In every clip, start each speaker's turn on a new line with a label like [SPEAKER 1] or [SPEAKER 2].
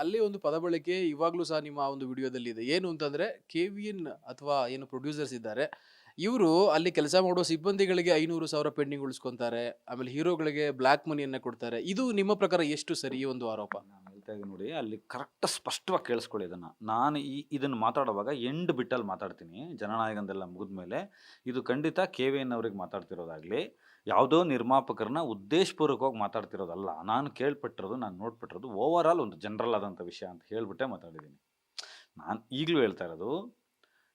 [SPEAKER 1] ಅಲ್ಲಿ ಒಂದು ಪದ ಬಳಕೆ ಇವಾಗ್ಲೂ ಸಹ ನಿಮ್ಮ ಒಂದು ವಿಡಿಯೋದಲ್ಲಿ ಇದೆ. ಏನು ಅಂತಂದ್ರೆ ಕೆವಿಎನ್ ಅಥವಾ ಏನು ಪ್ರೊಡ್ಯೂಸರ್ಸ್ ಇದ್ದಾರೆ. ಇವರು ಅಲ್ಲಿ ಕೆಲಸ ಮಾಡುವ ಸಿಬ್ಬಂದಿಗಳಿಗೆ 500,000 ಪೆಂಡಿಂಗ್ ಉಳಿಸ್ಕೊಂತಾರೆ. ಆಮೇಲೆ ಹೀರೋಗಳಿಗೆ ಬ್ಲಾಕ್ ಮನಿಯನ್ನ ಕೊಡ್ತಾರೆ. ಇದು ನಿಮ್ಮ ಪ್ರಕಾರ ಎಷ್ಟು ಸರಿ ಈ ಒಂದು ಆರೋಪ?
[SPEAKER 2] ನಾನು ಹೇಳ್ತಾ ಇದ್ದೀನಿ ನೋಡಿ, ಅಲ್ಲಿ ಕರೆಕ್ಟ್ ಸ್ಪಷ್ಟವಾಗಿ ಕೇಳಿಸ್ಕೊಳ್ಳಿ ಇದನ್ನ. ನಾನು ಇದನ್ನ ಮಾತಾಡುವಾಗ ಎಂಡ್ ಬಿಟ್ಟಲ್ಲಿ ಮಾತಾಡ್ತೀನಿ. ಜನನಾಯಕಂದೆಲ್ಲ ಮುಗಿದ್ಮೇಲೆ, ಇದು ಖಂಡಿತ ಕೆ.ವಿ.ಎನ್ ಅವ್ರಿಗೆ ಮಾತಾಡ್ತಿರೋದಾಗ್ಲಿ, ಯಾವುದೋ ನಿರ್ಮಾಪಕರನ್ನ ಉದ್ದೇಶಪೂರ್ವಕವಾಗಿ ಮಾತಾಡ್ತಿರೋದಲ್ಲ. ನಾನು ಕೇಳ್ಪಟ್ಟಿರೋದು, ನಾನು ನೋಡ್ಬಿಟ್ಟಿರೋದು ಓವರ್ ಆಲ್ ಒಂದು ಜನರಲ್ ಆದಂಥ ವಿಷಯ ಅಂತ ಹೇಳ್ಬಿಟ್ಟೆ ಮಾತಾಡಿದ್ದೀನಿ. ನಾನು ಈಗಲೂ ಹೇಳ್ತಾ ಇರೋದು,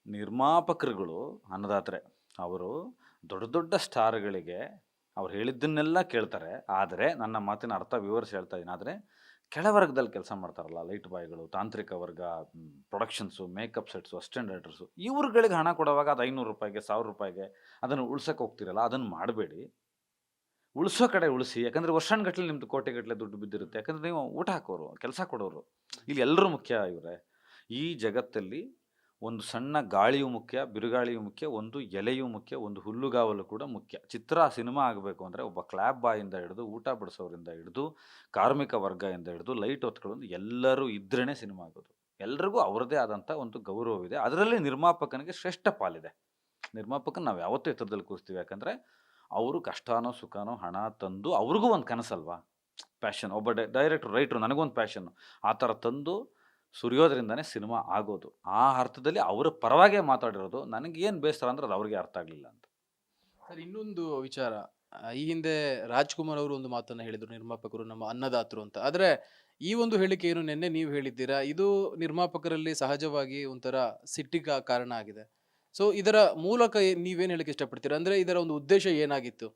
[SPEAKER 2] ನಿರ್ಮಾಪಕರುಗಳು ಅನ್ನದಾತರೆ. ಅವರು ದೊಡ್ಡ ದೊಡ್ಡ ಸ್ಟಾರ್‌ಗಳಿಗೆ ಅವ್ರು ಹೇಳಿದ್ದನ್ನೆಲ್ಲ ಕೇಳ್ತಾರೆ. ಆದರೆ ನನ್ನ ಮಾತಿನ ಅರ್ಥ ವಿವರಿಸಿ ಹೇಳ್ತಾ ಇದ್ದೀನಿ. ಆದರೆ ಕೆಳವರ್ಗದಲ್ಲಿ ಕೆಲಸ ಮಾಡ್ತಾರಲ್ಲ, ಲೈಟ್ ಬಾಯ್ಗಳು, ತಾಂತ್ರಿಕ ವರ್ಗ, productions, makeup sets, assistant directors, ಇವ್ರುಗಳಿಗೆ ಹಣ ಕೊಡುವಾಗ ಅದು ₹500ಗೆ, ₹1000ಗೆ ಅದನ್ನು ಉಳ್ಸಕ್ಕೆ ಹೋಗ್ತಿರಲ್ಲ, ಅದನ್ನು ಮಾಡಬೇಡಿ. ಉಳಿಸೋ ಕಡೆ ಉಳಿಸಿ. ಯಾಕಂದರೆ ವರ್ಷಾನುಗಟ್ಲೆ ನಿಮ್ದು ಕೋಟಿಗಟ್ಟಲೆ ದುಡ್ಡು ಬಿದ್ದಿರುತ್ತೆ. ಯಾಕಂದರೆ ನೀವು ಊಟ ಹಾಕೋರು, ಕೆಲಸ ಕೊಡೋರು. ಇಲ್ಲಿ ಎಲ್ಲರೂ ಮುಖ್ಯ ಇವರೇ. ಈ ಜಗತ್ತಲ್ಲಿ ಒಂದು ಸಣ್ಣ ಗಾಳಿಯೂ ಮುಖ್ಯ, ಬಿರುಗಾಳಿಯೂ ಮುಖ್ಯ, ಒಂದು ಎಲೆಯೂ ಮುಖ್ಯ, ಒಂದು ಹುಲ್ಲುಗಾವಲು ಕೂಡ ಮುಖ್ಯ. ಸಿನಿಮಾ ಆಗಬೇಕು ಅಂದರೆ ಒಬ್ಬ ಕ್ಲಾಪ್ ಬಾಯಿಂದ ಹಿಡಿದು, ಊಟ ಬಡಿಸೋರಿಂದ ಹಿಡಿದು, ಕಾರ್ಮಿಕ ವರ್ಗದಿಂದ ಹಿಡಿದು, ಲೈಟ್ ಹೊತ್ಕೊಳ್ಳೋದು ಎಲ್ಲರೂ ಇದ್ರೇನೆ ಸಿನಿಮಾ ಆಗೋದು. ಎಲ್ರಿಗೂ ಅವ್ರದ್ದೇ ಆದಂಥ ಒಂದು ಗೌರವವಿದೆ. ಅದರಲ್ಲಿ ನಿರ್ಮಾಪಕನಿಗೆ ಶ್ರೇಷ್ಠ ಪಾಲಿದೆ. ನಿರ್ಮಾಪಕನ ನಾವು ಯಾವತ್ತೂ ಎತ್ತರದಲ್ಲಿ ಕೂರಿಸ್ತೀವಿ. ಯಾಕಂದರೆ ಅವರು ಕಷ್ಟನೋ, ಸುಖನೋ, ಹಣ ತಂದು ಅವ್ರಿಗೂ ಒಂದು ಕನಸಲ್ವಾ? ಪ್ಯಾಷನ್. ಒಬ್ಬ ಡೈರೆಕ್ಟ್ರು, ರೈಟ್ರು ನನಗೊಂದು ಪ್ಯಾಷನ್ನು. ಆ ಥರ ತಂದು ಸುರಿಯೋದ್ರಿಂದನೇ ಸಿನಿಮಾ ಆಗೋದು. ಆ ಅರ್ಥದಲ್ಲಿ ಅವರ ಪರವಾಗೇ ಮಾತಾಡಿರೋದು. ನನಗೇನು ಬೇಸರ ಅಂದ್ರೆ ಅದು ಅವ್ರಿಗೆ ಅರ್ಥ ಆಗಲಿಲ್ಲ ಅಂತ.
[SPEAKER 1] ಸರ್ ಇನ್ನೊಂದು ವಿಚಾರ. ಈ ಹಿಂದೆ ರಾಜ್‌ಕುಮಾರ್ ಅವರು ಒಂದು ಮಾತನ್ನ ಹೇಳಿದ್ರು ನಿರ್ಮಾಪಕರು ನಮ್ಮ ಅನ್ನದಾತರು ಅಂತ. ಆದ್ರೆ ಈ ಒಂದು ಹೇಳಿಕೆಯನ್ನು ನಿನ್ನೆ ನೀವು ಹೇಳಿದ್ದೀರಾ. ಇದು ನಿರ್ಮಾಪಕರಲ್ಲಿ ಸಹಜವಾಗಿ ಒಂಥರ ಸಿಟ್ಟಿಗೆ ಕಾರಣ ಆಗಿದೆ. ಸೊ ಇದರ ಮೂಲಕ ನೀವೇನ್ ಹೇಳಕ್ಕೆ ಇಷ್ಟಪಡ್ತೀರಾ? ಅಂದ್ರೆ ಇದರ ಒಂದು ಉದ್ದೇಶ ಏನಾಗಿತ್ತು?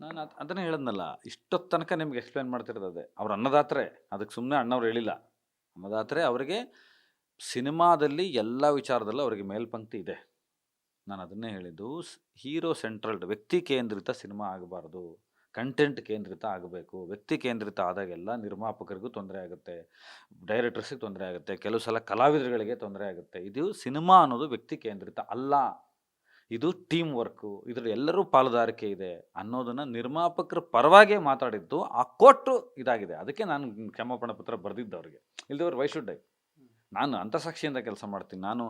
[SPEAKER 2] ನಾನು ಅದನ್ನೇ ಹೇಳಿದ್ನಲ್ಲ, ಇಷ್ಟೊತ್ತು ತನಕ ನಿಮ್ಗೆ ಎಕ್ಸ್‌ಪ್ಲೇನ್ ಮಾಡ್ತಿರೋದು ಅದೇ. ಅವ್ರು ಅನ್ನದಾತರೇ. ಅದಕ್ಕೆ ಸುಮ್ಮನೆ ಅಣ್ಣವ್ರು ಹೇಳಿಲ್ಲ. ಅನ್ನದಾತರೇ. ಅವರಿಗೆ ಸಿನಿಮಾದಲ್ಲಿ ಎಲ್ಲ ವಿಚಾರದಲ್ಲೂ ಅವರಿಗೆ ಮೇಲ್ಪಂಕ್ತಿ ಇದೆ. ನಾನು ಅದನ್ನೇ ಹೇಳಿದ್ದು. ಹೀರೋ ಸೆಂಟ್ರಲ್ಡ್, ವ್ಯಕ್ತಿ ಕೇಂದ್ರಿತ ಸಿನಿಮಾ ಆಗಬಾರ್ದು. ಕಂಟೆಂಟ್ ಕೇಂದ್ರಿತ ಆಗಬೇಕು. ವ್ಯಕ್ತಿ ಕೇಂದ್ರಿತ ಆದಾಗೆಲ್ಲ ನಿರ್ಮಾಪಕರಿಗೂ ತೊಂದರೆ ಆಗುತ್ತೆ, ಡೈರೆಕ್ಟರ್ಸಿಗೆ ತೊಂದರೆ ಆಗುತ್ತೆ, ಕೆಲವು ಸಲ ಕಲಾವಿದರುಗಳಿಗೆ ತೊಂದರೆ ಆಗುತ್ತೆ. ಇದು ಸಿನಿಮಾ ಅನ್ನೋದು ವ್ಯಕ್ತಿ ಕೇಂದ್ರಿತ ಅಲ್ಲ. ಇದು ಟೀಮ್ ವರ್ಕು. ಇದ್ರಲ್ಲಿ ಎಲ್ಲರೂ ಪಾಲುದಾರಿಕೆ ಇದೆ ಅನ್ನೋದನ್ನ ನಿರ್ಮಾಪಕರ ಪರವಾಗೇ ಮಾತಾಡಿದ್ದು. ಆ ಕೋರ್ಟು ಇದಾಗಿದೆ. ಅದಕ್ಕೆ ನಾನು ಕ್ಷಮಾಪಣಾ ಪತ್ರ ಬರೆದಿದ್ದು ಅವ್ರಿಗೆ. ಇಲ್ದಿದ್ರೆ ವೈ ಶುಡ್ ಐ? ನಾನು ಅಂತಃಸಾಕ್ಷಿಯಿಂದ ಕೆಲಸ ಮಾಡ್ತೀನಿ. ನಾನು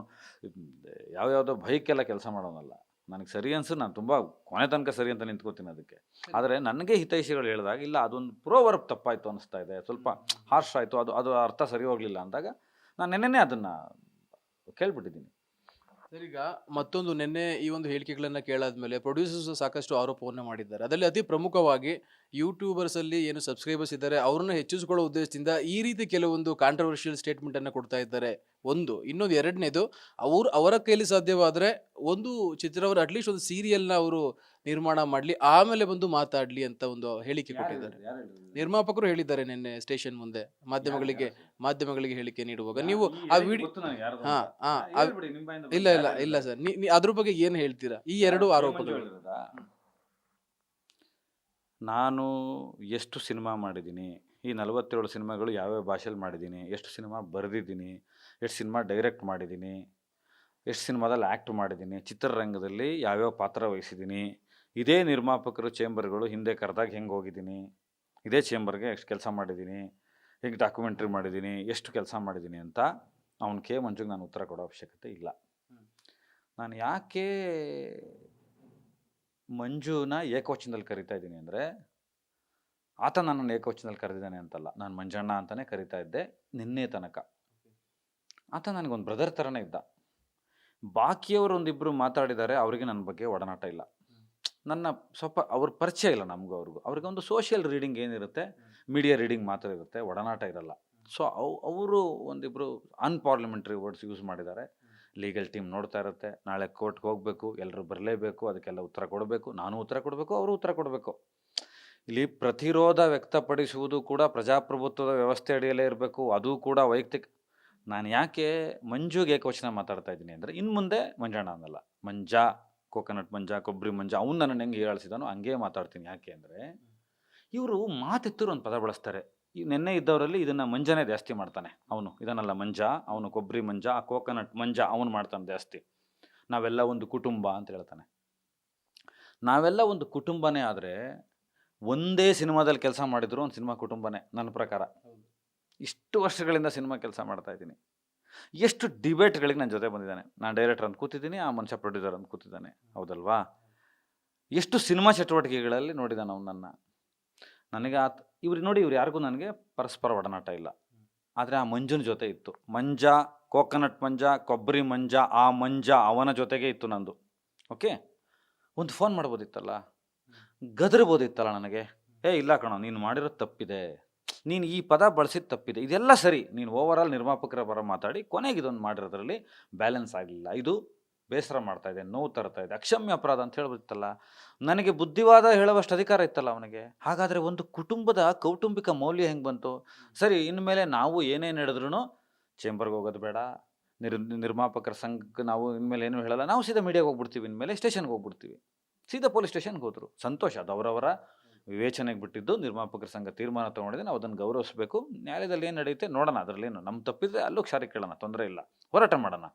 [SPEAKER 2] ಯಾವ್ಯಾವುದೋ ಭಯಕ್ಕೆಲ್ಲ ಕೆಲಸ ಮಾಡೋನಲ್ಲ. ನನಗೆ ಸರಿ ಅನ್ಸಿದ್ರೆ ನಾನು ತುಂಬ ಕೊನೆ ತನಕ ಸರಿ ಅಂತ ನಿಂತ್ಕೋತೀನಿ ಅದಕ್ಕೆ. ಆದರೆ ನನಗೆ ಹಿತೈಷಿಗಳು ಹೇಳಿದಾಗ, ಇಲ್ಲ ಅದೊಂದು ಪ್ರೋವರ್ಬ್ ತಪ್ಪಾಯಿತು ಅನಿಸ್ತಾ ಇದೆ, ಸ್ವಲ್ಪ ಹಾರ್ಷ್ ಆಯಿತು, ಅದು ಅದು ಅರ್ಥ ಸರಿ ಹೋಗಲಿಲ್ಲ ಅಂದಾಗ ನಾನು ನೆನ್ನೆನೇ ಅದನ್ನು ಕೇಳ್ಬಿಟ್ಟಿದ್ದೀನಿ.
[SPEAKER 1] ಸರ್ ಈಗ ಮತ್ತೊಂದು ನಿನ್ನೆ ಈ ಒಂದು ಹೇಳಿಕೆಗಳನ್ನ ಕೇಳಾದ್ಮೇಲೆ ಪ್ರೊಡ್ಯೂಸರ್ಸ್ ಸಾಕಷ್ಟು ಆರೋಪವನ್ನ ಮಾಡಿದ್ದಾರೆ. ಅದರಲ್ಲಿ ಅತಿ ಪ್ರಮುಖವಾಗಿ ಯೂಟ್ಯೂಬರ್ಸ್ ಅಲ್ಲಿ ಏನು ಸಬ್ಸ್ಕ್ರೈಬರ್ಸ್ ಇದ್ದಾರೆ ಅವ್ರನ್ನ ಹೆಚ್ಚಿಸಿಕೊಳ್ಳೋ ಉದ್ದೇಶದಿಂದ ಈ ರೀತಿ ಕೆಲವೊಂದು ಕಾಂಟ್ರವರ್ಷಿಯಲ್ ಸ್ಟೇಟ್ಮೆಂಟ್ ಅನ್ನ ಕೊಡ್ತಾ ಇದ್ದಾರೆ. ಒಂದು ಇನ್ನೊಂದು ಎರಡನೇದು ಅವರ ಕೈಲಿ ಸಾಧ್ಯವಾದ್ರೆ ಒಂದು ಚಿತ್ರವರ ಅಟ್ಲೀಸ್ಟ್ ಒಂದು ಸೀರಿಯಲ್‌ನ ಅವರು ನಿರ್ಮಾಣ ಮಾಡ್ಲಿ, ಆಮೇಲೆ ಬಂದು ಮಾತಾಡ್ಲಿ ಅಂತ ಒಂದು ಹೇಳಿಕೆ ಕೊಟ್ಟಿದ್ದಾರೆ. ನಿರ್ಮಾಪಕರು ಹೇಳಿದ್ದಾರೆ ನಿನ್ನೆ ಸ್ಟೇಷನ್ ಮುಂದೆ ಮಾಧ್ಯಮಗಳಿಗೆ ಹೇಳಿಕೆ ನೀಡುವಾಗ. ನೀವು ಆ ವಿಡಿಯೋ ಹಾ ಹಾ ಇಲ್ಲ ಇಲ್ಲ ಇಲ್ಲ ಸರ್. ಅದ್ರ ಬಗ್ಗೆ ಏನ್ ಹೇಳ್ತೀರಾ? ಈ ಎರಡು ಆರೋಪಗಳು.
[SPEAKER 2] ನಾನು ಎಷ್ಟು ಸಿನಿಮಾ ಮಾಡಿದ್ದೀನಿ, ಈ 47 ಸಿನಿಮಾಗಳು ಯಾವ್ಯಾವ ಭಾಷೆಯಲ್ಲಿ ಮಾಡಿದ್ದೀನಿ, ಎಷ್ಟು ಸಿನಿಮಾ ಬರೆದಿದ್ದೀನಿ, ಎಷ್ಟು ಸಿನಿಮಾ ಡೈರೆಕ್ಟ್ ಮಾಡಿದ್ದೀನಿ, ಎಷ್ಟು ಸಿನಿಮಾದಲ್ಲಿ ಆ್ಯಕ್ಟ್ ಮಾಡಿದ್ದೀನಿ, ಚಿತ್ರರಂಗದಲ್ಲಿ ಯಾವ್ಯಾವ ಪಾತ್ರ ವಹಿಸಿದ್ದೀನಿ, ಇದೇ ನಿರ್ಮಾಪಕರು ಚೇಂಬರ್ಗಳು ಹಿಂದೆ ಕರೆದಾಗ ಹೆಂಗೆ ಹೋಗಿದ್ದೀನಿ, ಇದೇ ಚೇಂಬರ್ಗೆ ಎಷ್ಟು ಕೆಲಸ ಮಾಡಿದ್ದೀನಿ, ಹೆಂಗೆ ಡಾಕ್ಯುಮೆಂಟ್ರಿ ಮಾಡಿದ್ದೀನಿ, ಎಷ್ಟು ಕೆಲಸ ಮಾಡಿದ್ದೀನಿ ಅಂತ ಅವನು ಕೆ ಮಂಜುಗೆ ನಾನು ಉತ್ತರ ಕೊಡೋ ಅವಶ್ಯಕತೆ ಇಲ್ಲ. ನಾನು ಯಾಕೆ ಮಂಜುನ ಏಕವಚನದಲ್ಲಿ ಕರಿತಾ ಇದ್ದೀನಿ ಅಂದರೆ, ಆತ ನನ್ನನ್ನು ಏಕವಚನದಲ್ಲಿ ಕರೆದಿದ್ದಾನೆ ಅಂತಲ್ಲ, ನಾನು ಮಂಜಣ್ಣ ಅಂತಲೇ ಕರಿತಾ ಇದ್ದೆ ನಿನ್ನೆ ತನಕ. ಆತ ನನಗೊಂದು ಬ್ರದರ್ ಥರನೇ ಇದ್ದ. ಬಾಕಿಯವರು ಒಂದಿಬ್ಬರು ಮಾತಾಡಿದ್ದಾರೆ, ಅವರಿಗೆ ನನ್ನ ಬಗ್ಗೆ ಒಡನಾಟ ಇಲ್ಲ. ನನ್ನ ಸ್ವಲ್ಪ ಅವ್ರ ಪರಿಚಯ ಇಲ್ಲ ನಮಗೂ ಅವ್ರಿಗೂ. ಅವ್ರಿಗೆ ಒಂದು ಸೋಷಿಯಲ್ ರೀಡಿಂಗ್ ಏನಿರುತ್ತೆ, ಮೀಡಿಯಾ ರೀಡಿಂಗ್ ಮಾತ್ರ ಇರುತ್ತೆ, ಒಡನಾಟ ಇರಲ್ಲ. ಸೊ ಅವರು ಒಂದಿಬ್ಬರು ಅನ್ಪಾರ್ಲಿಮೆಂಟ್ರಿ ವರ್ಡ್ಸ್ ಯೂಸ್ ಮಾಡಿದ್ದಾರೆ. ಲೀಗಲ್ ಟೀಮ್ ನೋಡ್ತಾ ಇರುತ್ತೆ, ನಾಳೆ ಕೋರ್ಟ್ಗೆ ಹೋಗಬೇಕು, ಎಲ್ಲರೂ ಬರಲೇಬೇಕು, ಅದಕ್ಕೆಲ್ಲ ಉತ್ತರ ಕೊಡಬೇಕು, ನಾನು ಉತ್ತರ ಕೊಡಬೇಕು, ಅವರು ಉತ್ತರ ಕೊಡಬೇಕು. ಇಲ್ಲಿ ಪ್ರತಿರೋಧ ವ್ಯಕ್ತಪಡಿಸುವುದು ಕೂಡ ಪ್ರಜಾಪ್ರಭುತ್ವದ ವ್ಯವಸ್ಥೆ ಅಡಿಯಲ್ಲೇ ಇರಬೇಕು, ಅದು ಕೂಡ ವೈಯಕ್ತಿಕ. ನಾನು ಯಾಕೆ ಮಂಜುಗೆ ಏಕವಚನ ಮಾತಾಡ್ತಾ ಇದ್ದೀನಿ ಅಂದರೆ, ಇನ್ನು ಮುಂದೆ ಮಂಜಣ್ಣ ಅನ್ನಲ್ಲ, ಮಂಜ, ಕೋಕೋನಟ್ ಮಂಜ, ಕೊಬ್ಬರಿ ಮಂಜ, ಅವ್ನು ನನ್ನನ್ನು ಹೆಂಗೆ ಹೇಳಿಸಿದಾನೋ ಹಂಗೆ ಮಾತಾಡ್ತೀನಿ. ಯಾಕೆ ಅಂದರೆ, ಇವರು ಮಾತೆತ್ತರು ಒಂದು ಪದ ಬಳಸ್ತಾರೆ. ಈ ನೆನ್ನೆ ಇದ್ದವರಲ್ಲಿ ಇದನ್ನು ಮಂಜನೇ ಜಾಸ್ತಿ ಮಾಡ್ತಾನೆ. ಅವನು ಇದನ್ನೆಲ್ಲ ಮಂಜ, ಅವನು ಕೊಬ್ಬರಿ ಮಂಜ, ಆ ಕೋಕೋನಟ್ ಮಂಜ ಅವನು ಮಾಡ್ತಾನೆ ಜಾಸ್ತಿ. ನಾವೆಲ್ಲ ಒಂದು ಕುಟುಂಬ ಅಂತ ಹೇಳ್ತಾನೆ. ನಾವೆಲ್ಲ ಒಂದು ಕುಟುಂಬನೇ ಆದರೆ ಒಂದೇ ಸಿನಿಮಾದಲ್ಲಿ ಕೆಲಸ ಮಾಡಿದ್ರು ಒಂದು ಸಿನಿಮಾ ಕುಟುಂಬನೇ ನನ್ನ ಪ್ರಕಾರ. ಇಷ್ಟು ವರ್ಷಗಳಿಂದ ಸಿನಿಮಾ ಕೆಲಸ ಮಾಡ್ತಾ ಇದ್ದೀನಿ. ಎಷ್ಟು ಡಿಬೇಟ್ಗಳಿಗೆ ನನ್ನ ಜೊತೆ ಬಂದಿದ್ದಾನೆ. ನಾನು ಡೈರೆಕ್ಟರ್ ಅಂತ ಕೂತಿದ್ದೀನಿ, ಆ ಮನುಷ್ಯ ಪ್ರೊಡ್ಯೂಸರ್ ಅಂತ ಕೂತಿದ್ದಾನೆ. ಹೌದಲ್ವಾ? ಎಷ್ಟು ಸಿನಿಮಾ ಚಟುವಟಿಕೆಗಳಲ್ಲಿ ನೋಡಿದ್ದಾನೆ ಅವ್ನು ನನ್ನ. ನನಗೆ ಇವ್ರು ನೋಡಿ, ಇವ್ರು ಯಾರಿಗೂ ನನಗೆ ಪರಸ್ಪರ ಒಡನಾಟ ಇಲ್ಲ. ಆದರೆ ಆ ಮಂಜುನ ಜೊತೆ ಇತ್ತು. ಮಂಜ, ಕೋಕೋನಟ್ ಮಂಜ, ಕೊಬ್ಬರಿ ಮಂಜ, ಆ ಮಂಜ ಅವನ ಜೊತೆಗೆ ಇತ್ತು ನಂದು. ಓಕೆ, ಒಂದು ಫೋನ್ ಮಾಡ್ಬೋದಿತ್ತಲ್ಲ, ಗದರ್ಬೋದಿತ್ತಲ್ಲ ನನಗೆ. ಇಲ್ಲ ಕಣೋ, ನೀನು ಮಾಡಿರೋದು ತಪ್ಪಿದೆ, ನೀನು ಈ ಪದ ಬಳಸಿದ ತಪ್ಪಿದೆ, ಇದೆಲ್ಲ ಸರಿ, ನೀನು ಓವರಾಲ್ ನಿರ್ಮಾಪಕರ ಪರ ಮಾತಾಡಿ ಕೊನೆಗೆ ಇದೊಂದು ಮಾಡಿರೋದ್ರಲ್ಲಿ ಬ್ಯಾಲೆನ್ಸ್ ಆಗಲಿಲ್ಲ, ಇದು ಬೇಸರ ಮಾಡ್ತಾ ಇದೆ, ನೋವು ತರ್ತಾ ಇದೆ, ಅಕ್ಷಮ್ಯ ಅಪರಾಧ ಅಂತ ಹೇಳ್ಬಿಡ್ತಲ್ಲ. ನನಗೆ ಬುದ್ಧಿವಾದ ಹೇಳುವಷ್ಟು ಅಧಿಕಾರ ಇತ್ತಲ್ಲ ಅವನಿಗೆ. ಹಾಗಾದರೆ ಒಂದು ಕುಟುಂಬದ ಕೌಟುಂಬಿಕ ಮೌಲ್ಯ ಹೆಂಗೆ ಬಂತು? ಸರಿ, ಇನ್ಮೇಲೆ ನಾವು ಏನೇನು ಹೇಳಿದ್ರು ಚೇಂಬರ್ಗೆ ಹೋಗೋದು ಬೇಡ, ನಿರ್ಮಾಪಕರ ಸಂಘಕ್ಕೆ ನಾವು ಇನ್ಮೇಲೆ ಏನು ಹೇಳಲ್ಲ, ನಾವು ಸೀದಾ ಮೀಡಿಯಾಗೆ ಹೋಗ್ಬಿಡ್ತೀವಿ, ಇನ್ಮೇಲೆ ಸ್ಟೇಷನ್ಗೆ ಹೋಗ್ಬಿಡ್ತೀವಿ. ಸೀದಾ ಪೊಲೀಸ್ ಸ್ಟೇಷನ್ಗೆ ಹೋದರು. ಸಂತೋಷ, ಅದು ಅವರವರ ವಿವೇಚನೆಗೆ ಬಿಟ್ಟಿದ್ದು. ನಿರ್ಮಾಪಕರ ಸಂಘ ತೀರ್ಮಾನ ತೊಗೊಂಡಿದೆ, ನಾವು ಅದನ್ನು ಗೌರವಿಸಬೇಕು. ನ್ಯಾಯಾಲಯದಲ್ಲಿ ಏನು ನಡೆಯುತ್ತೆ ನೋಡೋಣ, ಅದರಲ್ಲೇನು ನಮ್ಮ ತಪ್ಪಿದ್ರೆ ಅಲ್ಲೂ ಕ್ಷಾರಿ ಕೇಳೋಣ, ತೊಂದರೆ ಇಲ್ಲ, ಹೋರಾಟ ಮಾಡೋಣ.